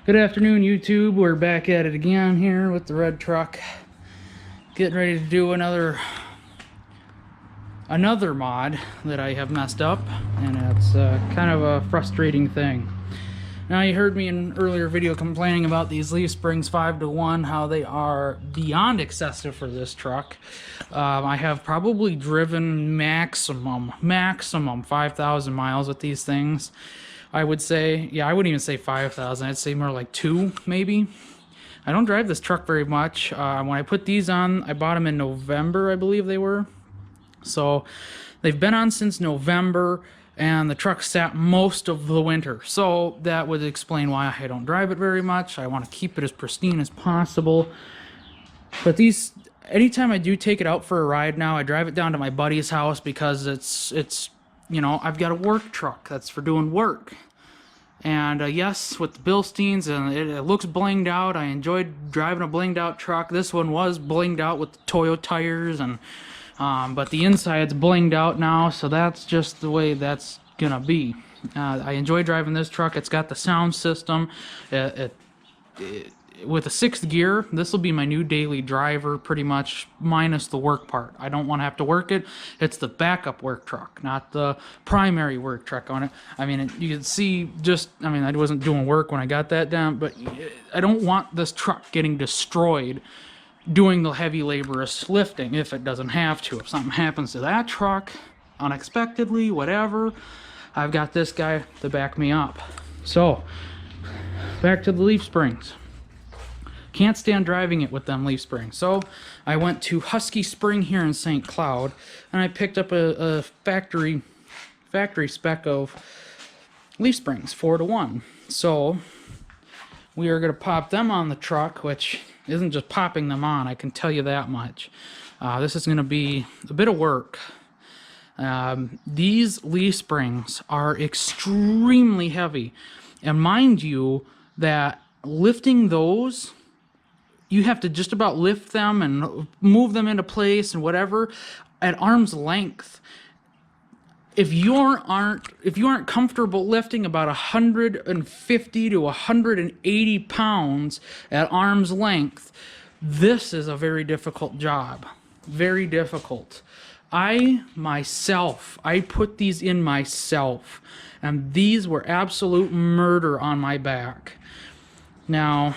Good afternoon, YouTube. We're back at it again here with the red truck. Getting ready to do another mod that I have messed up, and it's kind of a frustrating thing. Now, you heard me in an earlier video complaining about these leaf springs 5-to-1, how they are beyond excessive for this truck. I have probably driven maximum 5,000 miles with these things. I would say, yeah, I wouldn't even say 5,000. I'd say more like 2, maybe. I don't drive this truck very much. When I put these on, I bought them in November, I believe they were. So they've been on since November, and the truck sat most of the winter. So that would explain why I don't drive it very much. I want to keep it as pristine as possible. But these, anytime I do take it out for a ride now, I drive it down to my buddy's house because it's you know, I've got a work truck that's for doing work. And yes, with the Bilsteins, and it looks blinged out. I enjoyed driving a blinged out truck. This one was blinged out with the Toyo tires, and but the inside's blinged out now, so that's just the way that's gonna be. I enjoy driving this truck. It's got the sound system. With a 6th gear, this will be my new daily driver, pretty much, minus the work part. I don't want to have to work it. It's the backup work truck, not the primary work truck on it. I mean, you can see just, I mean, I wasn't doing work when I got that down, but I don't want this truck getting destroyed doing the heavy laborious lifting if it doesn't have to. If something happens to that truck, unexpectedly, whatever, I've got this guy to back me up. So, back to the leaf springs. Can't stand driving it with them leaf springs. So I went to Husky Spring here in St. Cloud, and I picked up a factory spec of leaf springs, 4-to-1. So we are going to pop them on the truck, which isn't just popping them on, I can tell you that much. This is going to be a bit of work. These leaf springs are extremely heavy, and mind you that lifting those, you have to just about lift them and move them into place and whatever at arm's length. If you aren't comfortable lifting about 150 to 180 pounds at arm's length, this is a very difficult job. Very difficult. I put these in myself, and these were absolute murder on my back. Now,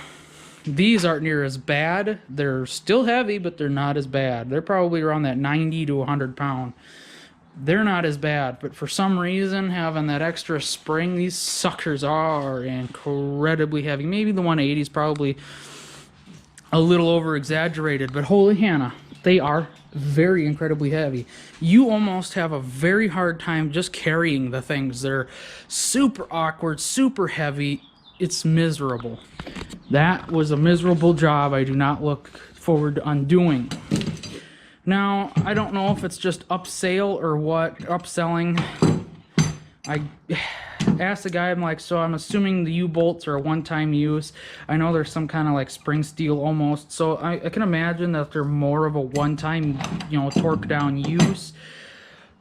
these aren't near as bad. They're still heavy, but they're not as bad. They're probably around that 90 to 100 pound. They're not as bad, but for some reason, having that extra spring, these suckers are incredibly heavy. Maybe the 180 is probably a little over exaggerated, but holy Hannah, they are very incredibly heavy. You almost have a very hard time just carrying the things. They're super awkward, super heavy. It's miserable. That was a miserable job I do not look forward to undoing. Now, I don't know if it's just upsell or what, upselling. I asked the guy, I'm like, so I'm assuming the U-bolts are a one-time use. I know there's some kind of like spring steel almost, so I can imagine that they're more of a one-time, you know, torque down use.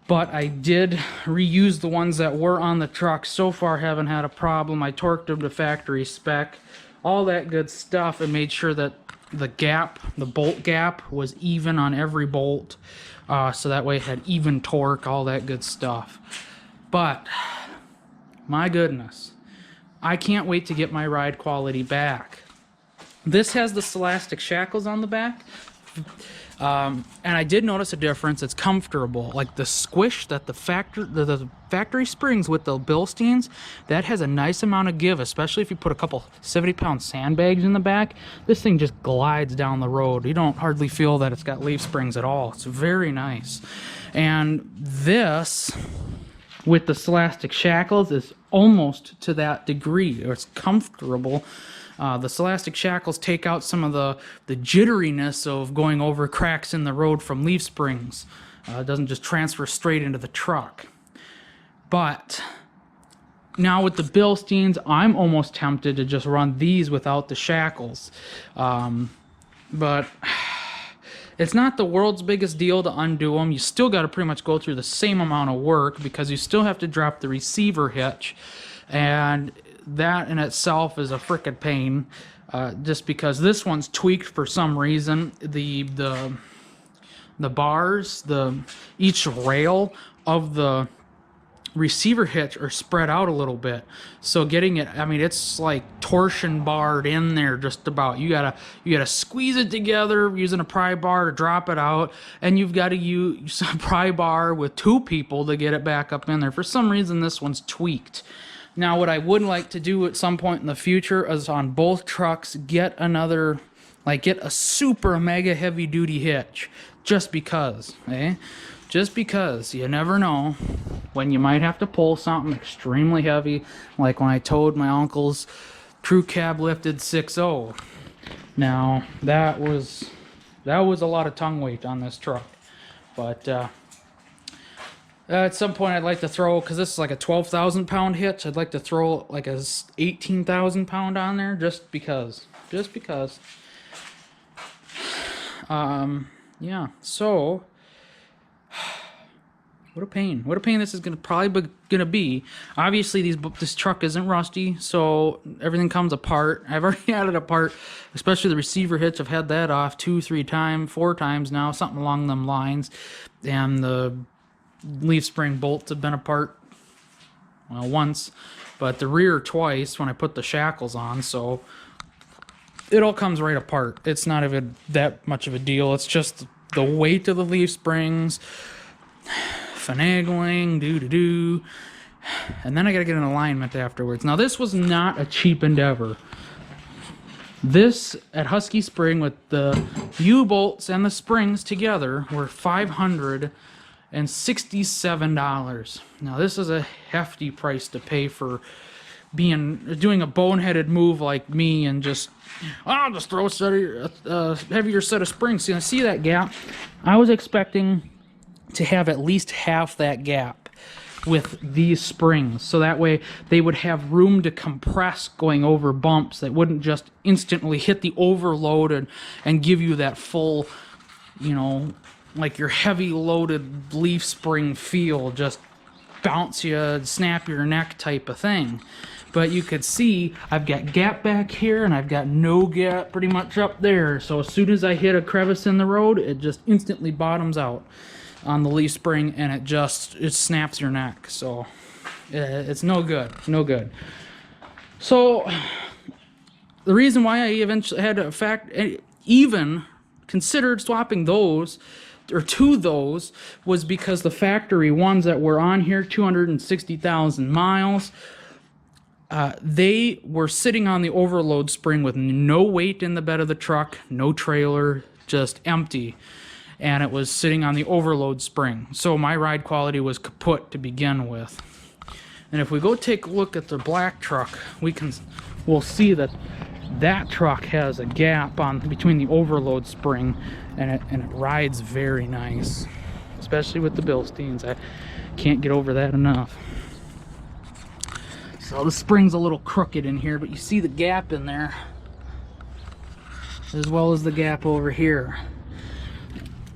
But I did reuse the ones that were on the truck. So far, haven't had a problem. I torqued them to factory spec, all that good stuff, and made sure that the bolt gap was even on every bolt. So that way it had even torque, all that good stuff. But, my goodness, I can't wait to get my ride quality back. This has the Celastic shackles on the back. And I did notice a difference. It's comfortable. Like the squish that the factory springs with the Bilsteins, that has a nice amount of give, especially if you put a couple 70-pound sandbags in the back. This thing just glides down the road. You don't hardly feel that it's got leaf springs at all. It's very nice. And this, with the Celastic shackles, is almost to that degree. It's comfortable. The Celastic shackles take out some of the jitteriness of going over cracks in the road from leaf springs. It doesn't just transfer straight into the truck. But now with the Bilsteins, I'm almost tempted to just run these without the shackles. But it's not the world's biggest deal to undo them. You still got to pretty much go through the same amount of work because you still have to drop the receiver hitch. And that in itself is a frickin' pain, just because this one's tweaked for some reason. The bars, each rail of the receiver hitch are spread out a little bit, so getting it, I mean, it's like torsion barred in there just about. You gotta squeeze it together using a pry bar to drop it out, and you've got to use a pry bar with two people to get it back up in there. For some reason this one's tweaked. Now what I would like to do at some point in the future is on both trucks get a super mega heavy duty hitch, just because, just because you never know when you might have to pull something extremely heavy, like when I towed my uncle's crew cab lifted 6.0. Now that was a lot of tongue weight on this truck, but at some point I'd like to throw, because this is like a 12,000 pound hitch, I'd like to throw like a 18,000 pound on there, just because. Yeah, so what a pain this is probably gonna be. Obviously this truck isn't rusty, so everything comes apart. I've already had it apart, especially the receiver hitch. I've had that off 2, 3 times, 4 times now, something along them lines. And the leaf spring bolts have been apart, well, once, but the rear twice when I put the shackles on, so it all comes right apart. It's not even that much of a deal. It's just the weight of the leaf springs, finagling, and then I gotta get an alignment afterwards. Now this was not a cheap endeavor. This at Husky Spring with the U-bolts and the springs together were $567. Now this is a hefty price to pay for doing a boneheaded move like me and just, I'll just throw a heavier set of springs. See that gap? I was expecting to have at least half that gap with these springs, so that way they would have room to compress going over bumps that wouldn't just instantly hit the overload and give you that full, you know, like your heavy loaded leaf spring feel, just bounce you, snap your neck type of thing. But you could see I've got gap back here and I've got no gap pretty much up there. So as soon as I hit a crevice in the road, it just instantly bottoms out on the leaf spring and it snaps your neck. So it's no good, no good. So the reason why I eventually had to even considered swapping those or to those was because the factory ones that were on here, 260,000 miles, they were sitting on the overload spring with no weight in the bed of the truck, no trailer, just empty. And it was sitting on the overload spring. So my ride quality was kaput to begin with. And if we go take a look at the black truck, we'll see that that truck has a gap between the overload spring, and it rides very nice, especially with the Bilsteins. I can't get over that enough. So the spring's a little crooked in here, but you see the gap in there, as well as the gap over here.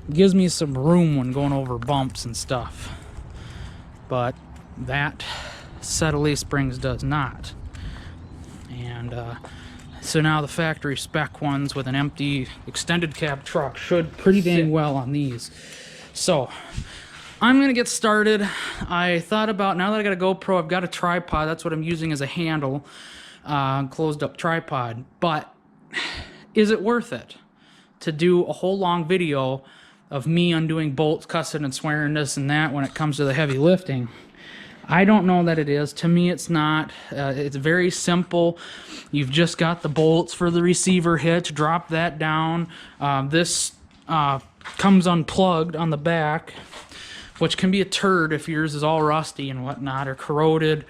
It gives me some room when going over bumps and stuff, but that set of leaf springs does not. And so now the factory spec ones with an empty extended cab truck should pretty dang well on these. So I'm gonna get started. I thought about, now that I got a GoPro, I've got a tripod. That's what I'm using as a handle, closed up tripod. But is it worth it to do a whole long video of me undoing bolts, cussing and swearing this and that when it comes to the heavy lifting? I don't know that it is. To me, it's not. It's very simple. You've just got the bolts for the receiver hitch. Drop that down. This comes unplugged on the back, which can be a turd if yours is all rusty and whatnot, or corroded.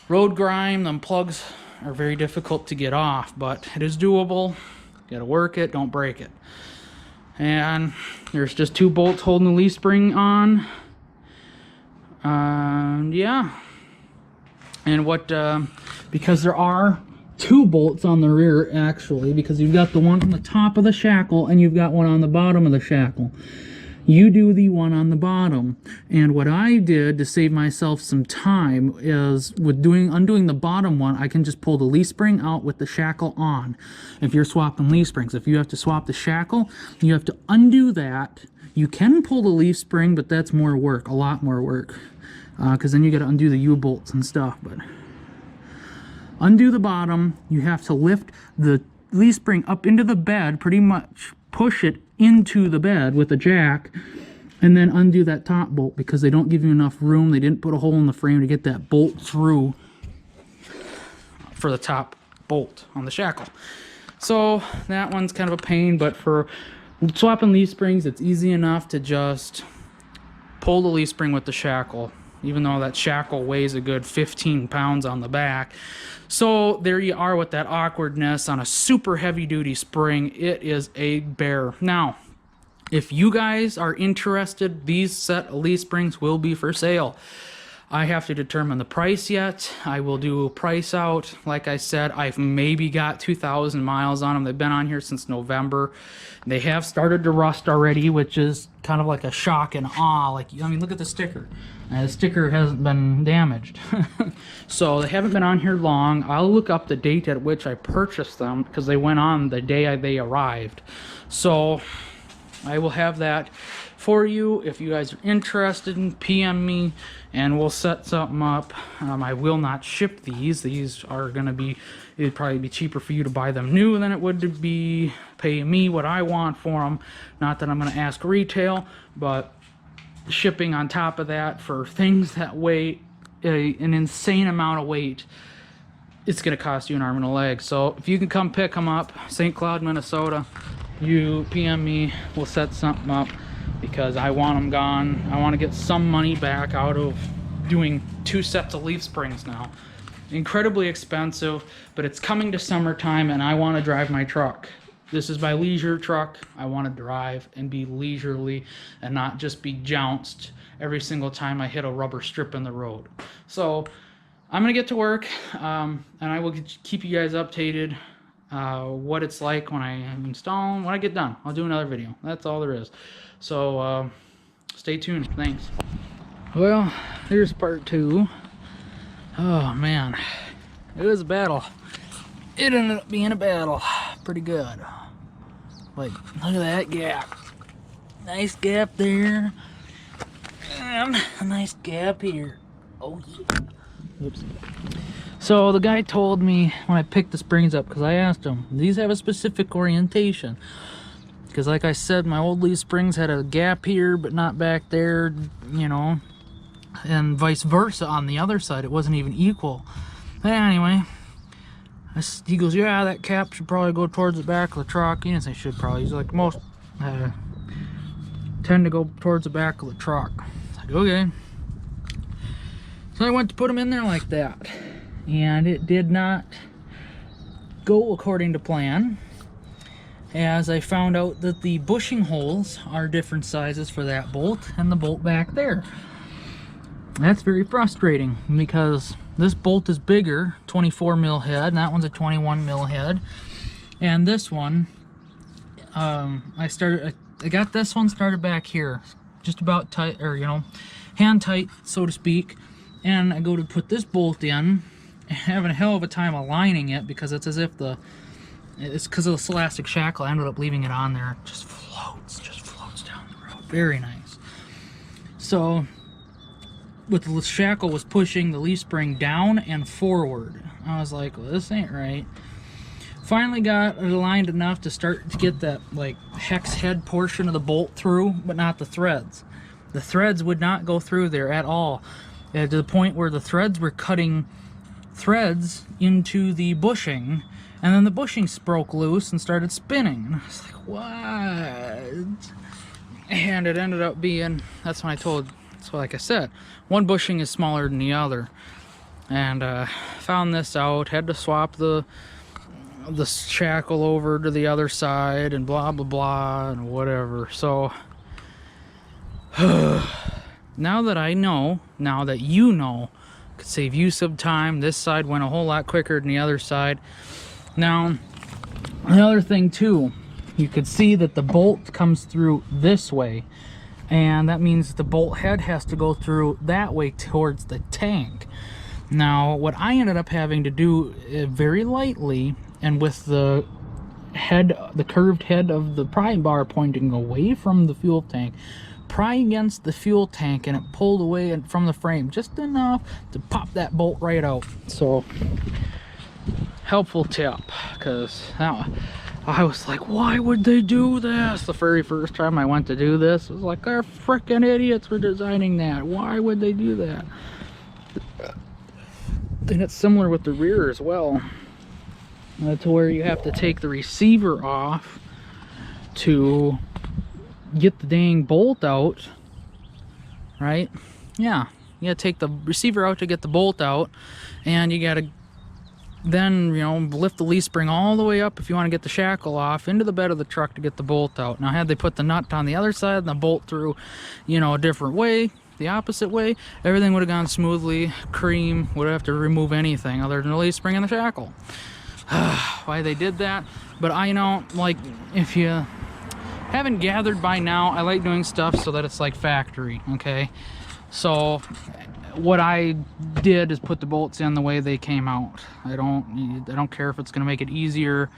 Road grime, them plugs are very difficult to get off, but it is doable. You gotta work it, don't break it. And there's just 2 bolts holding the leaf spring on. Yeah. And because there are 2 bolts on the rear, actually, because you've got the one on the top of the shackle and you've got one on the bottom of the shackle. you do the one on the bottom. And what I did to save myself some time is with undoing the bottom one, I can just pull the leaf spring out with the shackle on. If you're swapping leaf springs, if you have to swap the shackle, you have to undo that. You can pull the leaf spring, but that's more work, a lot more work, because then you got to undo the U-bolts and stuff. But undo the bottom, you have to lift the leaf spring up into the bed, pretty much push it into the bed with a jack, and then undo that top bolt because they don't give you enough room. They didn't put a hole in the frame to get that bolt through for the top bolt on the shackle. So that one's kind of a pain, but for swapping leaf springs, it's easy enough to just pull the leaf spring with the shackle, even though that shackle weighs a good 15 pounds on the back. So there you are with that awkwardness on a super heavy duty spring. It is a bear. Now, if you guys are interested, these set of leaf springs will be for sale. I have to determine the price yet. I will do a price out. Like I said, I've maybe got 2,000 miles on them. They've been on here since November. They have started to rust already, which is kind of like a shock and awe. Like, I mean, look at the sticker. The sticker hasn't been damaged. So they haven't been on here long. I'll look up the date at which I purchased them because they went on the day they arrived. So I will have that for you. If you guys are interested, PM me and we'll set something up. I will not ship these. These are going to be, it'd probably be cheaper for you to buy them new than it would to be pay me what I want for them. Not that I'm going to ask retail, but shipping on top of that for things that weigh an insane amount of weight, it's going to cost you an arm and a leg. So if you can come pick them up, St. Cloud, Minnesota, you PM me, we'll set something up because I want them gone. I want to get some money back out of doing 2 sets of leaf springs now. Incredibly expensive, but it's coming to summertime and I want to drive my truck. This is my leisure truck. I want to drive and be leisurely and not just be jounced every single time I hit a rubber strip in the road. So I'm going to get to work and I will keep you guys updated what it's like when I install them. When I get done, I'll do another video. That's all there is. So stay tuned. Thanks. Well, here's part 2. Oh man, it was a battle. It ended up being a battle. Pretty good. Like, look at that gap. Nice gap there. And a nice gap here. Oh yeah. Oops. So the guy told me when I picked the springs up, because I asked him, these have a specific orientation. Because like I said, my old leaf springs had a gap here, but not back there, you know. And vice versa on the other side. It wasn't even equal. But anyway, he goes, yeah, that cap should probably go towards the back of the truck. He didn't say should probably. He's like, most tend to go towards the back of the truck. It's like, okay. So I went to put them in there like that. And it did not go according to plan, as I found out that the bushing holes are different sizes for that bolt and the bolt back there. That's very frustrating because this bolt is bigger, 24 mil head, and that one's a 21 mil head. And this one, I got this one started back here, just about tight, or you know, hand tight, so to speak. And I go to put this bolt in, having a hell of a time aligning it because it's as if it's because of the elastic shackle. I ended up leaving it on there. It just floats down the road. Very nice. So with the shackle was pushing the leaf spring down and forward. I was like, well, this ain't right. Finally got it aligned enough to start to get that like hex head portion of the bolt through, but not the threads. The threads would not go through there at all, to the point where the threads were cutting threads into the bushing, and then the bushings broke loose and started spinning. And I was like, what? And it ended up being, that's when I told, so like I said, one bushing is smaller than the other. And found this out, had to swap the shackle over to the other side and blah blah blah and whatever. So now that I know, now that you know, could save you some time. This side went a whole lot quicker than the other side. Now another thing too, you could see that the bolt comes through this way, and that means the bolt head has to go through that way towards the tank. Now, what I ended up having to do very lightly, and with the head, the curved head of the pry bar pointing away from the fuel tank, pry against the fuel tank, and it pulled away from the frame just enough to pop that bolt right out. So, helpful tip, because I was like, why would they do this? The very first time I went to do this, it was like, they're freaking idiots for designing that. Why would they do that? And it's similar with the rear as well. To where you have to take the receiver off to get the dang bolt out, right? Yeah, you gotta take the receiver out to get the bolt out, and you gotta then, you know, lift the leaf spring all the way up if you want to get the shackle off into the bed of the truck to get the bolt out. Now, had they put the nut on the other side and the bolt through, you know, a different way, the opposite way, everything would have gone smoothly. Cream, would have to remove anything other than the leaf spring and the shackle. Why they did that, but I know, like, if you haven't gathered by now, I like doing stuff so that it's like factory, okay? So what I did is put the bolts in the way they came out. I don't care if it's gonna make it easier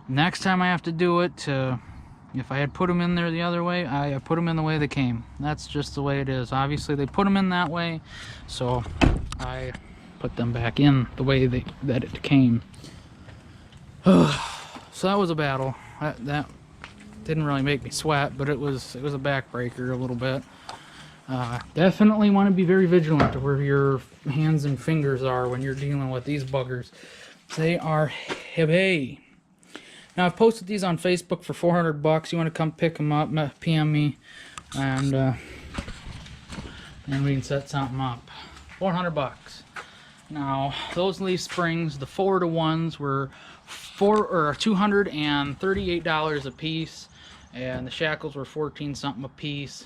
next time I have to do it. If I had put them in there the other way, I put them in the way they came. That's just the way it is. Obviously they put them in that way, so I put them back in the way that it came. So that was a battle. That didn't really make me sweat, but it was a backbreaker a little bit. Definitely want to be very vigilant to where your hands and fingers are when you're dealing with these buggers. They are heavy. Now, I've posted these on Facebook for $400. You want to come pick them up, PM me, and we can set something up. $400. Now, those leaf springs, the 4-to-1s, were $238 a piece, and the shackles were 14 something a piece.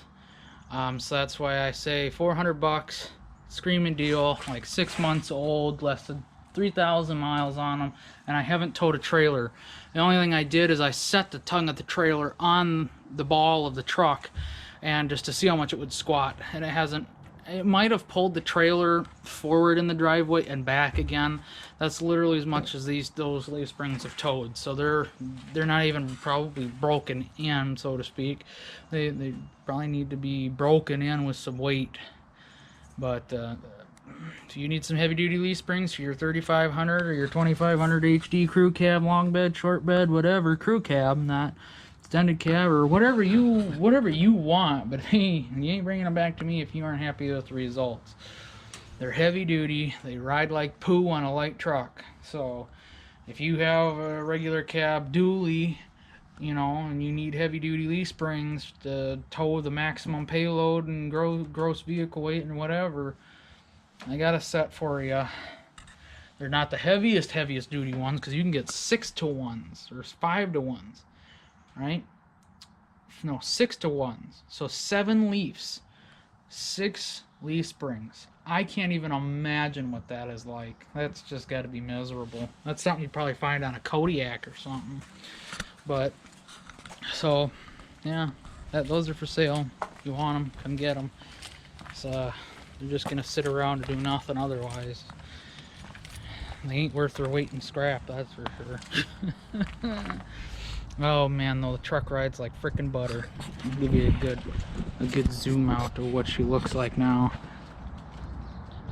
So that's why I say $400, screaming deal, like 6 months old, less than 3,000 miles on them, and I haven't towed a trailer. The only thing I did is I set the tongue of the trailer on the ball of the truck, and just to see how much it would squat, and it might have pulled the trailer forward in the driveway and back again. That's literally as much as those leaf springs have towed. So they're not even probably broken in, so to speak. They probably need to be broken in with some weight. But if you need some heavy duty leaf springs for your 3500 or your 2500 HD crew cab, long bed, short bed, whatever crew cab, not extended cab, or whatever you want, but hey, you ain't bringing them back to me if you aren't happy with the results. They're heavy duty, they ride like poo on a light truck. So if you have a regular cab dually, you know, and you need heavy duty leaf springs to tow the maximum payload and gross vehicle weight and whatever, I got a set for you. They're not the heaviest duty ones, because you can get 6-to-1s or 5-to-1s. Right? No, 6-to-1s. So 7 leaves. 6 leaf springs. I can't even imagine what that is like. That's just got to be miserable. That's something you'd probably find on a Kodiak or something. But, so, yeah. Those are for sale. If you want them, come get them. They're just going to sit around and do nothing otherwise. They ain't worth their weight in scrap, that's for sure. Oh man, though, the truck rides like frickin' butter. I'll give you a good zoom out of what she looks like now.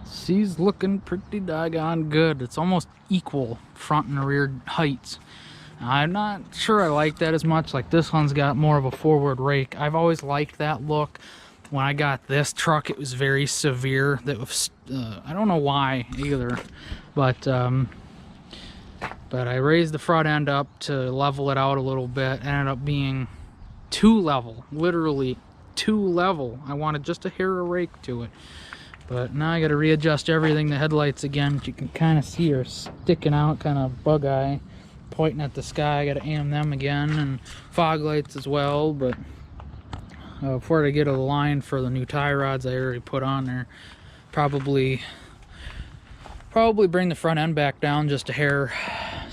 She's looking pretty doggone good. It's almost equal front and rear heights. I'm not sure I like that as much. Like, this one's got more of a forward rake. I've always liked that look. When I got this truck, it was very severe. That was I don't know why either, but I raised the front end up to level it out a little bit. It ended up being 2 level, literally 2 level. I wanted just a hair of rake to it. But now I got to readjust everything. The headlights again, but you can kind of see her sticking out, kind of bug eye, pointing at the sky. I got to aim them again, and fog lights as well. But before I get a line for the new tie rods I already put on there, probably bring the front end back down just a hair.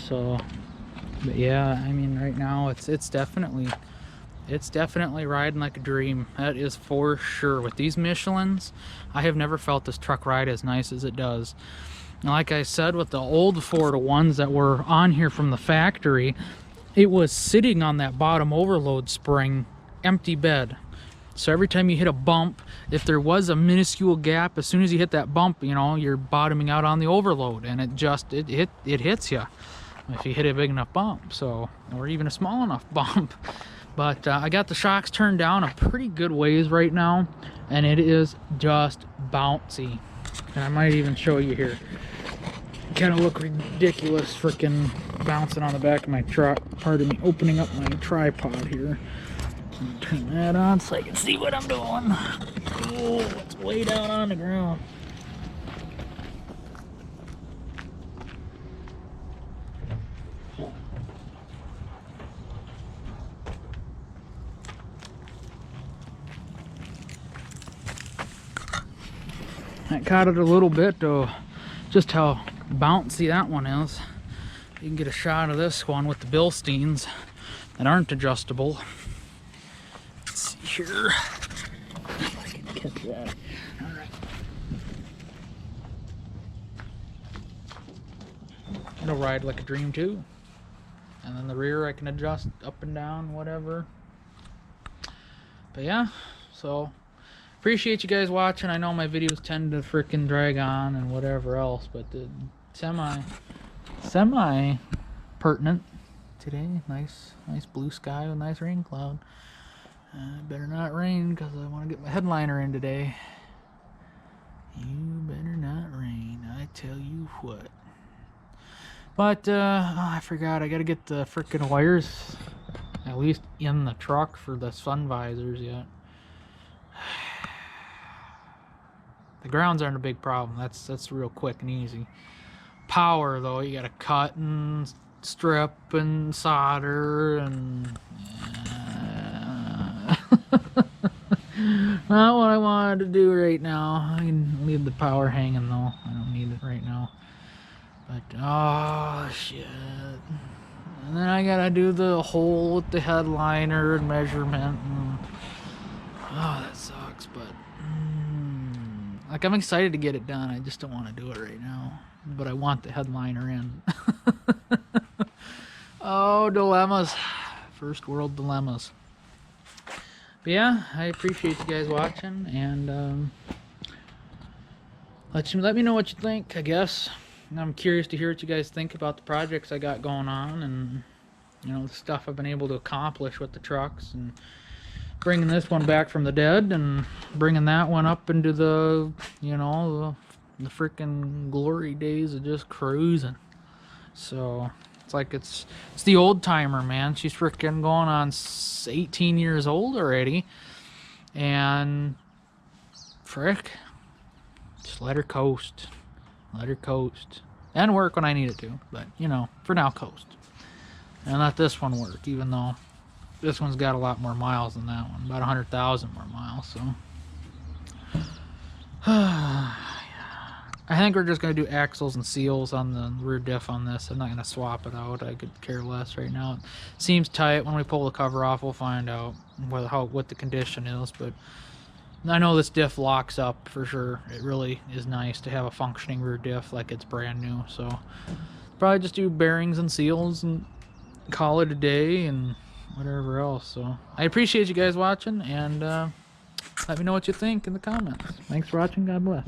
So, but yeah, I mean, right now it's definitely It's definitely riding like a dream. That is for sure. With these Michelins, I have never felt this truck ride as nice as it does. And like I said, with the old 4-to-1s that were on here from the factory, it was sitting on that bottom overload spring, empty bed. So every time you hit a bump, if there was a minuscule gap, as soon as you hit that bump, you know, you're bottoming out on the overload, and it hits you if you hit a big enough bump, so, or even a small enough bump. But I got the shocks turned down a pretty good ways right now, and it is just bouncy. And I might even show you here. Kind of look ridiculous freaking bouncing on the back of my truck. Pardon me opening up my tripod here. Turn that on so I can see what I'm doing. Oh, it's way down on the ground. I caught it a little bit though, just how bouncy that one is. You can get a shot of this one with the Bilsteins that aren't adjustable. Let's see here if I can catch that. All right. It'll ride like a dream too. And then the rear I can adjust up and down, whatever. But yeah, so appreciate you guys watching. I know my videos tend to freaking drag on and whatever else, but the semi pertinent today. Nice blue sky with nice rain cloud. Better not rain because I want to get my headliner in today. You better not rain, I tell you what. But oh, I forgot, I gotta get the freaking wires at least in the truck for the sun visors yet. The grounds aren't a big problem. That's real quick and easy. Power though, you gotta cut and strip and solder and not what I wanted to do right now. I can leave the power hanging though. I don't need it right now. But oh shit. And then I gotta do the hole with the headliner and measurement and oh, that sucks, but like I'm excited to get it done. I just don't want to do it right now. But I want the headliner in. Oh, dilemmas. First world dilemmas. But yeah, I appreciate you guys watching, and let me know what you think, I guess. I'm curious to hear what you guys think about the projects I got going on, and you know, the stuff I've been able to accomplish with the trucks, and bringing this one back from the dead and bringing that one up into the, you know, the freaking glory days of just cruising. So it's like it's the old timer, man. She's freaking going on 18 years old already, and frick, just let her coast. Let her coast and work when I need it to, but you know, for now, coast and let this one work, even though this one's got a lot more miles than that one, about 100,000 more miles. So I think we're just going to do axles and seals on the rear diff on this. I'm not going to swap it out. I could care less right now. It seems tight. When we pull the cover off, we'll find out what the condition is. But I know this diff locks up for sure. It really is nice to have a functioning rear diff like it's brand new. So probably just do bearings and seals and call it a day and whatever else. So I appreciate you guys watching, and let me know what you think in the comments. Thanks for watching. God bless.